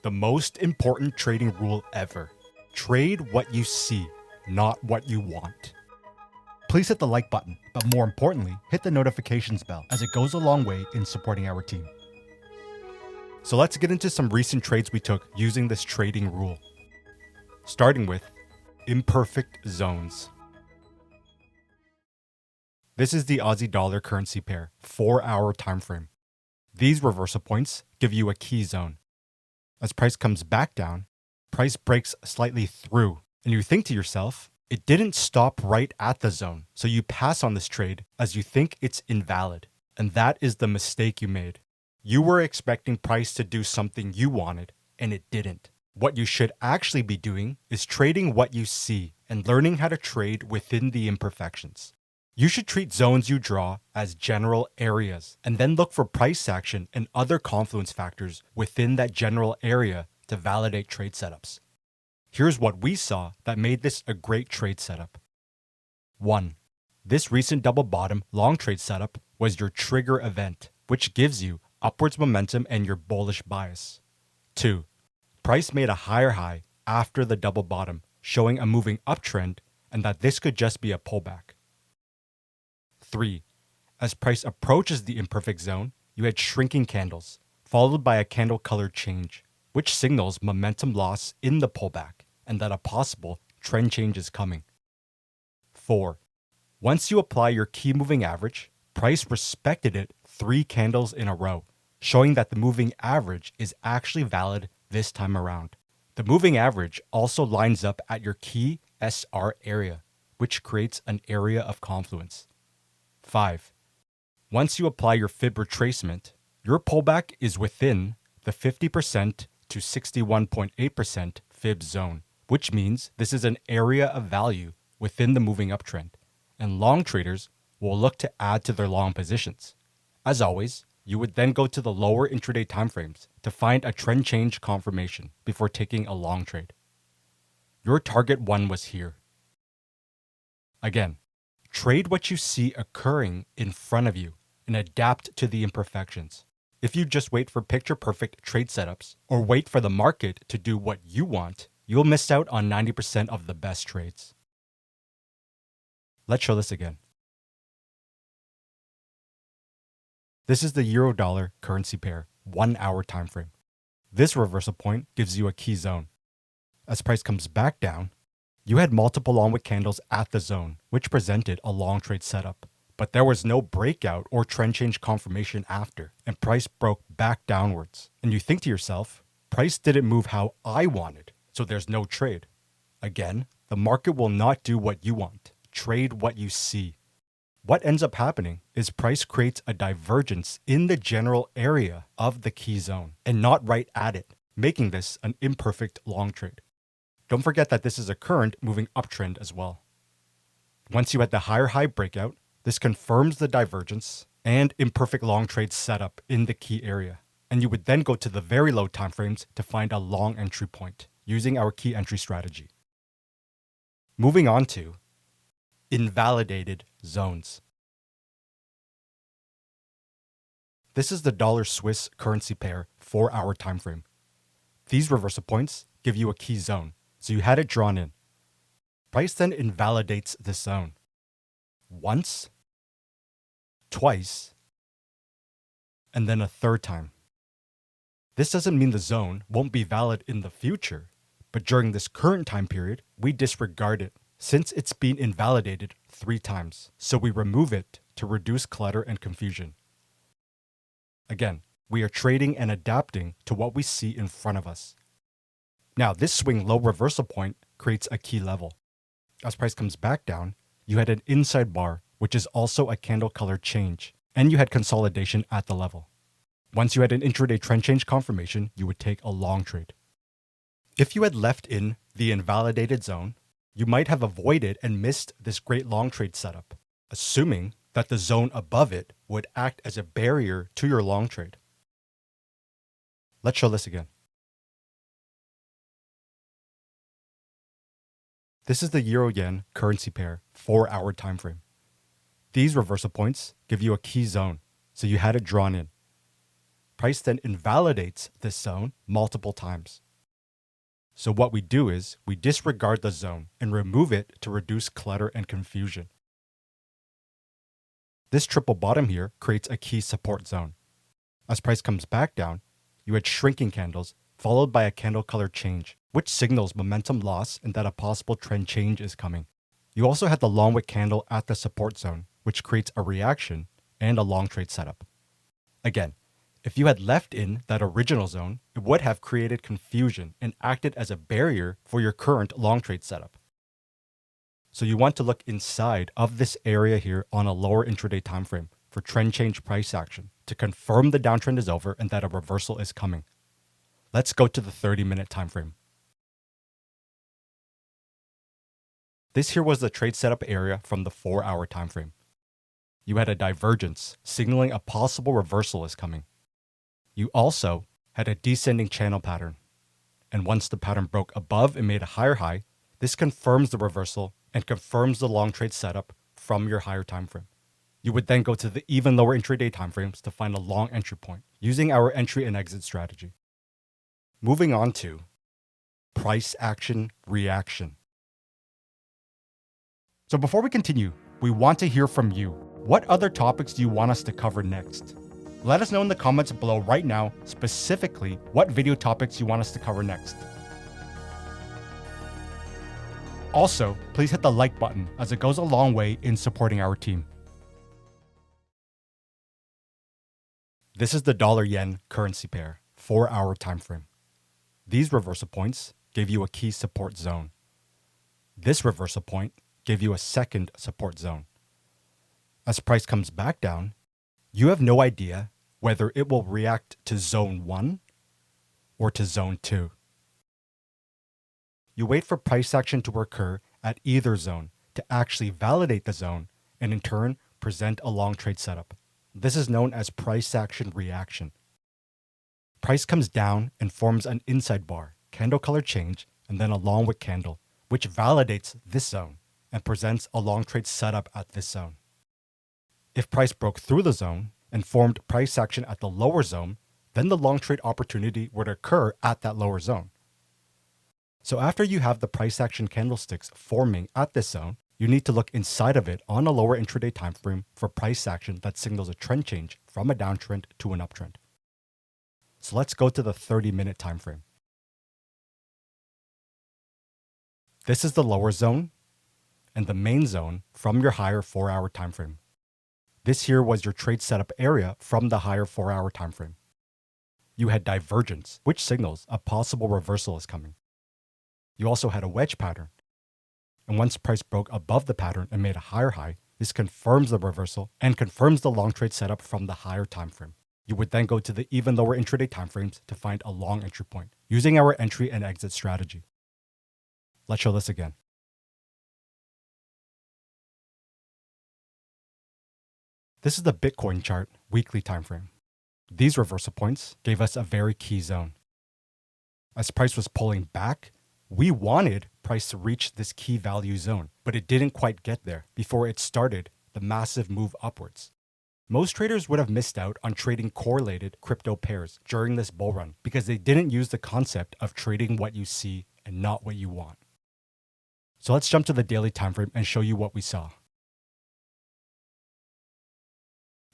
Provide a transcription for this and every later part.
The most important trading rule ever. Trade what you see, not what you want. Please hit the like button, but more importantly, hit the notifications bell as it goes a long way in supporting our team. So let's get into some recent trades we took using this trading rule. Starting with imperfect zones. This is the Aussie dollar currency pair, 4-hour time frame. These reversal points give you a key zone. As price comes back down, price breaks slightly through, and you think to yourself, it didn't stop right at the zone, so you pass on this trade as you think it's invalid. And that is the mistake you made. You were expecting price to do something you wanted, and it didn't. What you should actually be doing is trading what you see and learning how to trade within the imperfections. You should treat zones you draw as general areas, and then look for price action and other confluence factors within that general area to validate trade setups. Here's what we saw that made this a great trade setup. 1. This recent double bottom long trade setup was your trigger event, which gives you upwards momentum and your bullish bias. 2. Price made a higher high after the double bottom, showing a moving uptrend and that this could just be a pullback. 3. As price approaches the imperfect zone, you had shrinking candles, followed by a candle color change, which signals momentum loss in the pullback and that a possible trend change is coming. 4. Once you apply your key moving average, price respected it 3 candles in a row, showing that the moving average is actually valid this time around. The moving average also lines up at your key SR area, which creates an area of confluence. 5. Once you apply your fib retracement, your pullback is within the 50% to 61.8% fib zone, which means this is an area of value within the moving uptrend, and long traders will look to add to their long positions. As always, you would then go to the lower intraday timeframes to find a trend change confirmation before taking a long trade. Your target 1 was here. Again, trade what you see occurring in front of you and adapt to the imperfections. If you just wait for picture-perfect trade setups or wait for the market to do what you want, you'll miss out on 90% of the best trades. Let's show this again. This is the euro-dollar currency pair, 1-hour time frame. This reversal point gives you a key zone. As price comes back down, you had multiple long wick candles at the zone, which presented a long trade setup. But there was no breakout or trend change confirmation after, and price broke back downwards. And you think to yourself, price didn't move how I wanted, so there's no trade. Again, the market will not do what you want. Trade what you see. What ends up happening is price creates a divergence in the general area of the key zone and not right at it, making this an imperfect long trade. Don't forget that this is a current moving uptrend as well. Once you had the higher high breakout, this confirms the divergence and imperfect long trade setup in the key area. And you would then go to the very low timeframes to find a long entry point using our key entry strategy. Moving on to invalidated zones. This is the dollar Swiss currency pair 4-hour time frame. These reversal points give you a key zone, so you had it drawn in. Price then invalidates this zone. Once, twice, and then a third time. This doesn't mean the zone won't be valid in the future, but during this current time period, we disregard it since it's been invalidated 3 times, so we remove it to reduce clutter and confusion. Again, we are trading and adapting to what we see in front of us. Now, this swing low reversal point creates a key level. As price comes back down, you had an inside bar, which is also a candle color change, and you had consolidation at the level. Once you had an intraday trend change confirmation, you would take a long trade. If you had left in the invalidated zone, you might have avoided and missed this great long trade setup, assuming that the zone above it would act as a barrier to your long trade. Let's show this again. This is the euro-yen currency pair 4-hour time frame. These reversal points give you a key zone, so you had it drawn in. price then invalidates this zone multiple times. So what we do is we disregard the zone and remove it to reduce clutter and confusion. This triple bottom here creates a key support zone. As price comes back down, you had shrinking candles followed by a candle color change, which signals momentum loss and that a possible trend change is coming. You also had the long wick candle at the support zone, which creates a reaction and a long trade setup. Again, if you had left in that original zone, it would have created confusion and acted as a barrier for your current long trade setup. So you want to look inside of this area here on a lower intraday time frame for trend change price action to confirm the downtrend is over and that a reversal is coming. Let's go to the 30-minute time frame. This here was the trade setup area from the 4-hour time frame. You had a divergence signaling a possible reversal is coming. You also had a descending channel pattern. And once the pattern broke above and made a higher high, this confirms the reversal and confirms the long trade setup from your higher time frame. You would then go to the even lower intraday time frames to find a long entry point using our entry and exit strategy. Moving on to price action reaction. So before we continue, we want to hear from you. What other topics do you want us to cover next? Let us know in the comments below right now, specifically what video topics you want us to cover next. Also, please hit the like button as it goes a long way in supporting our team. This is the dollar-yen currency pair, 4-hour time frame. These reversal points gave you a key support zone. This reversal point gave you a second support zone. As price comes back down, you have no idea whether it will react to zone 1 or to zone 2. You wait for price action to occur at either zone to actually validate the zone and in turn present a long trade setup. This is known as price action reaction. Price comes down and forms an inside bar, candle color change, and then a long wick candle, which validates this zone and presents a long trade setup at this zone. If price broke through the zone and formed price action at the lower zone, then the long trade opportunity would occur at that lower zone. So after you have the price action candlesticks forming at this zone, you need to look inside of it on a lower intraday time frame for price action that signals a trend change from a downtrend to an uptrend. So let's go to the 30-minute time frame. This is the lower zone and the main zone from your higher 4-hour time frame. This here was your trade setup area from the higher 4-hour time frame. You had divergence, which signals a possible reversal is coming. You also had a wedge pattern. And once price broke above the pattern and made a higher high, this confirms the reversal and confirms the long trade setup from the higher time frame. You would then go to the even lower intraday time frames to find a long entry point using our entry and exit strategy. Let's show this again. This is the Bitcoin chart weekly time frame. These reversal points gave us a very key zone. As price was pulling back, we wanted price to reach this key value zone, but it didn't quite get there before it started the massive move upwards. Most traders would have missed out on trading correlated crypto pairs during this bull run because they didn't use the concept of trading what you see and not what you want. So let's jump to the daily time frame and show you what we saw.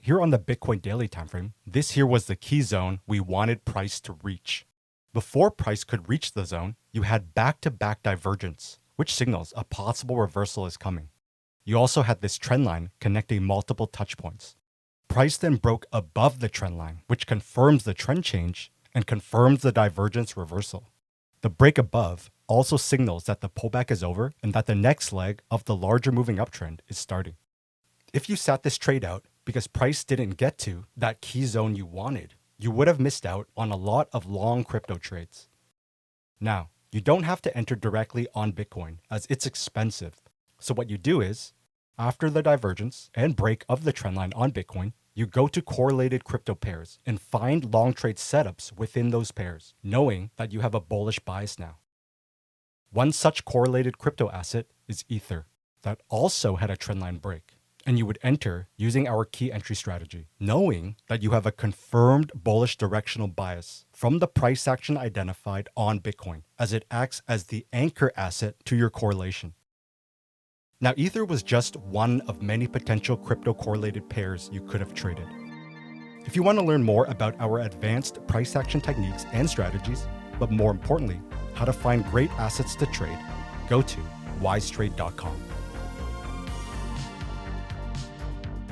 Here on the Bitcoin daily time frame, this here was the key zone we wanted price to reach. Before price could reach the zone, you had back-to-back divergence, which signals a possible reversal is coming. You also had this trend line connecting multiple touch points. Price then broke above the trend line, which confirms the trend change and confirms the divergence reversal. The break above also signals that the pullback is over and that the next leg of the larger moving uptrend is starting. If you sat this trade out because price didn't get to that key zone you wanted, you would have missed out on a lot of long crypto trades. Now, you don't have to enter directly on Bitcoin as it's expensive. So what you do is, after the divergence and break of the trendline on Bitcoin, you go to correlated crypto pairs and find long trade setups within those pairs, knowing that you have a bullish bias now. One such correlated crypto asset is Ether that also had a trendline break. and you would enter using our key entry strategy, knowing that you have a confirmed bullish directional bias from the price action identified on Bitcoin, as it acts as the anchor asset to your correlation. Now, Ether was just one of many potential crypto correlated pairs you could have traded. If you want to learn more about our advanced price action techniques and strategies, but more importantly, how to find great assets to trade, go to wisetrade.com.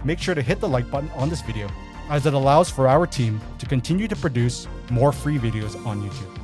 Make sure to hit the like button on this video, as it allows for our team to continue to produce more free videos on YouTube.